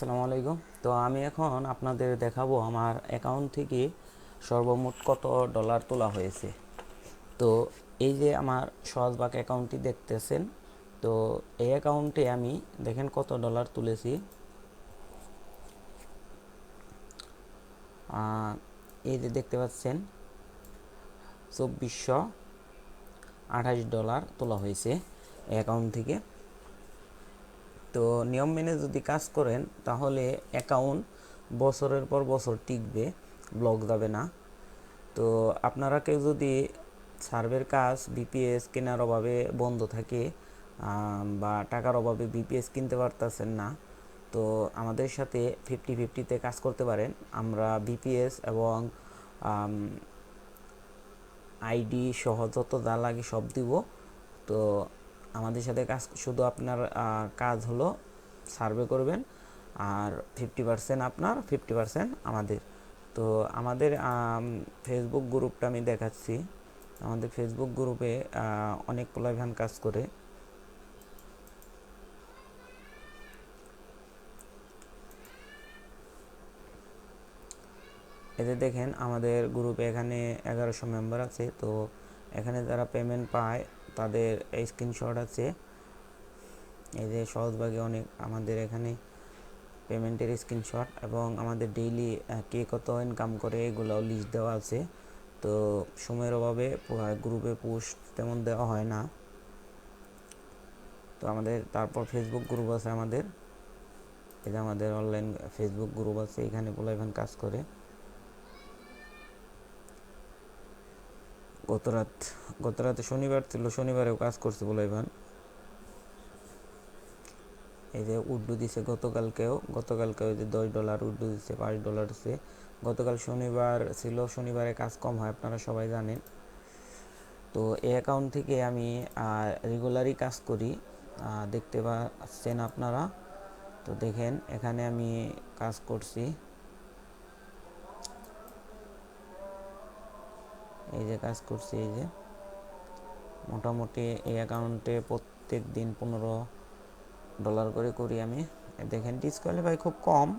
আসসালামু আলাইকুম। তো আমি এখন আপনাদের দেখাবো আমার অ্যাকাউন্ট থেকে সর্বমোট কত ডলার তোলা হয়েছে। তো এই যে আমার সহজবাগ অ্যাকাউন্টটি দেখতেছেন, তো এই অ্যাকাউন্টে আমি দেখেন কত ডলার তুলেছি। এই যে দেখতে পাচ্ছেন 2428 ডলার তোলা হয়েছে এই অ্যাকাউন্ট থেকে। তো নিয়ম মেনে যদি কাজ করেন তাহলে অ্যাকাউন্ট বছরের পর বছর টিকবে, ব্লক যাবে না। তো আপনারা কেউ যদি সার্ভের কাজ বিপিএস কেনার অভাবে বন্ধ থাকে বা টাকার অভাবে বিপিএস কিনতে পারতেছেন না, তো আমাদের সাথে 50-50-তে কাজ করতে পারেন। আমরা বিপিএস এবং আইডি সহ যত যা লাগে সব দিব। তো আমাদের সাথে কাজ, শুধু আপনার কাজ হলো সার্ভে করবেন, আর 50% আপনার, 50% আমাদের। তো আমাদের ফেসবুক গ্রুপটা আমি দেখাচ্ছি। আমাদের ফেসবুক গ্রুপে অনেক পোলাপান কাজ করে। এতে দেখেন আমাদের গ্রুপে এখানে 1100 মেম্বার আছে। তো এখানে যারা পেমেন্ট পায় তাদের এই স্ক্রিনশট আছে। এই যে সহজভাগে অনেক আমাদের এখানে পেমেন্টের স্ক্রিনশট এবং আমাদের ডেইলি কে কত ইনকাম করে এগুলোও লিস্ট দেওয়া আছে। তো সময়ের অভাবে গ্রুপে পোস্ট তেমন দেওয়া হয় না। তো আমাদের তারপর ফেসবুক গ্রুপ আছে আমাদের। এই যে আমাদের অনলাইন ফেসবুক গ্রুপ আছে, এখানে পোলাপান কাজ করে। গতরাতে শনিবার ছিল, শনিবারেও কাজ করছে পোলাপান। এই যে উড্ডু দিছে গতকালকেও যে $10 উড্ডু দিচ্ছে, $5 দিচ্ছে। গতকাল শনিবার ছিল, শনিবারে কাজ কম হয় আপনারা সবাই জানেন। তো এই অ্যাকাউন্ট থেকে আমি রেগুলারই কাজ করি, দেখতে পাচ্ছেন আপনারা। তো দেখেন এখানে আমি কাজ করছি, এই যে কাজ করছি। এই যে মোটামুটি এই অ্যাকাউন্টে প্রত্যেক দিন $15 করে করি আমি। দেখেন ডিসকোয়ালিফাই খুব কম,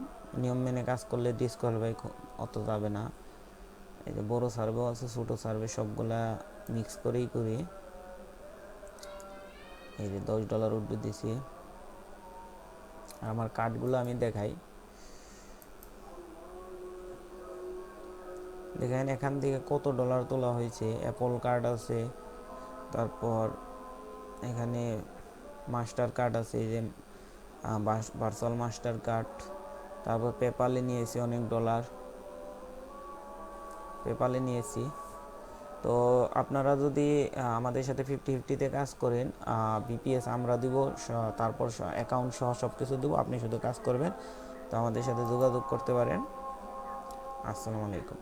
নিয়ম মেনে কাজ করলে ডিসকোয়ালিফাই অত যাবে না। এই যে বড় সার্ভেও আছে, ছোটো সার্ভে, সবগুলা মিক্স করেই করি। এই যে $10 উড্ডু দিছি। আর আমার কার্ডগুলো আমি দেখাই। দেখেন এখান থেকে কত ডলার তোলা হয়েছে। অ্যাপল কার্ড আছে, তারপর এখানে মাস্টার কার্ড আছে, এই যে ভার্চুয়াল মাস্টার কার্ড। তারপর পেপালে নিয়েছি অনেক ডলার, পেপালে নিয়েছি। তো আপনারা যদি আমাদের সাথে 50-50-তে কাজ করেন, বিপিএস আমরা দিব, তারপর অ্যাকাউন্ট সহ সব কিছু দেবো, আপনি শুধু কাজ করবেন। তো আমাদের সাথে যোগাযোগ করতে পারেন। আসসালামু আলাইকুম।